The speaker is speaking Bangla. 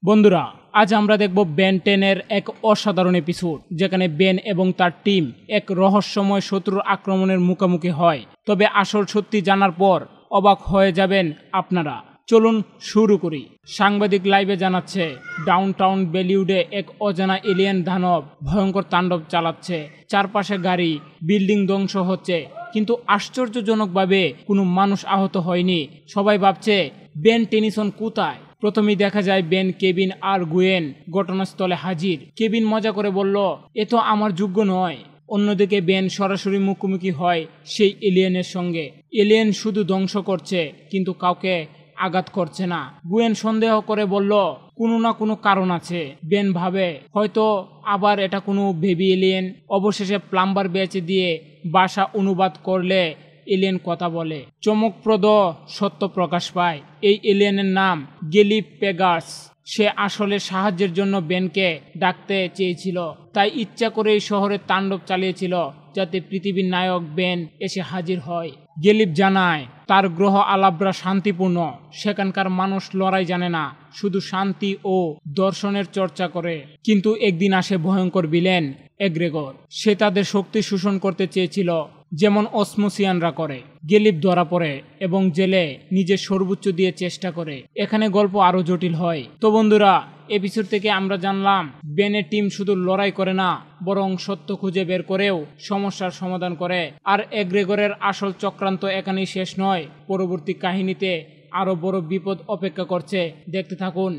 বন্ধুরা, আজ আমরা দেখব বেন 10 এর এক অসাধারণ এপিসোড, যেখানে বেন এবং তার টিম এক রহস্যময় শত্রুর আক্রমণের মুখোমুখি হয়। তবে আসল সত্যি জানার পর অবাক হয়ে যাবেন আপনারা। চলুন শুরু করি। সাংবাদিক লাইভে জানাচ্ছে, ডাউনটাউন বলিউডে এক অজানা এলিয়েন দানব ভয়ঙ্কর তাণ্ডব চালাচ্ছে। চারপাশে গাড়ি, বিল্ডিং ধ্বংস হচ্ছে, কিন্তু আশ্চর্যজনকভাবে কোনো মানুষ আহত হয়নি। সবাই ভাবছে বেন টেনিসন কোথায়। প্রথমেই দেখা যায় বেন, কেবিন আর গুয়েন ঘটনাস্থলে হাজির। কেবিন মজা করে বলল, এ তো আমার যোগ্য নয়। অন্যদিকে বেন সরাসরি মুখোমুখি হয় সেই এলিয়েনের সঙ্গে। এলিয়েন শুধু ধ্বংস করছে, কিন্তু কাউকে আঘাত করছে না। গুয়েন সন্দেহ করে বলল, কোনো না কোনো কারণ আছে। বেন ভাবে হয়তো আবার এটা কোনো বেবি এলিয়েন। অবশেষে প্লাম্বার বেচে দিয়ে ভাষা অনুবাদ করলে এলিয়েন কথা বলে। চমকপ্রদ সত্য প্রকাশ পায়, এই এলিয়েনের নাম গেলিপ পেগাস। সে আসলে সাহায্যের জন্য বেনকে ডাকতে চেয়েছিল, তাই ইচ্ছা করে এই শহরে তাণ্ডব চালিয়েছিল, যাতে পৃথিবীর নায়ক বেন এসে হাজির হয়। গেলিপ জানায় তার গ্রহ আলাব্রা শান্তিপূর্ণ, সেখানকার মানুষ লড়াই জানে না, শুধু শান্তি ও দর্শনের চর্চা করে। কিন্তু একদিন আসে ভয়ঙ্কর ভিলেন এগ্রেগর। সে তাদের শক্তি শোষণ করতে চেয়েছিল, যেমন অসমোসিয়ানরা করে। গেলিপ ধরা পড়ে এবং জেলে নিজের সর্বোচ্চ দিয়ে চেষ্টা করে। এখানে গল্প আরো জটিল হয়। তো বন্ধুরা, এপিসোড থেকে আমরা জানলাম বেনের টিম শুধু লড়াই করে না, বরং সত্য খুঁজে বের করেও সমস্যার সমাধান করে। আর এগ্রেগরের আসল চক্রান্ত এখানেই শেষ নয়, পরবর্তী কাহিনীতে আরো বড় বিপদ অপেক্ষা করছে। দেখতে থাকুন।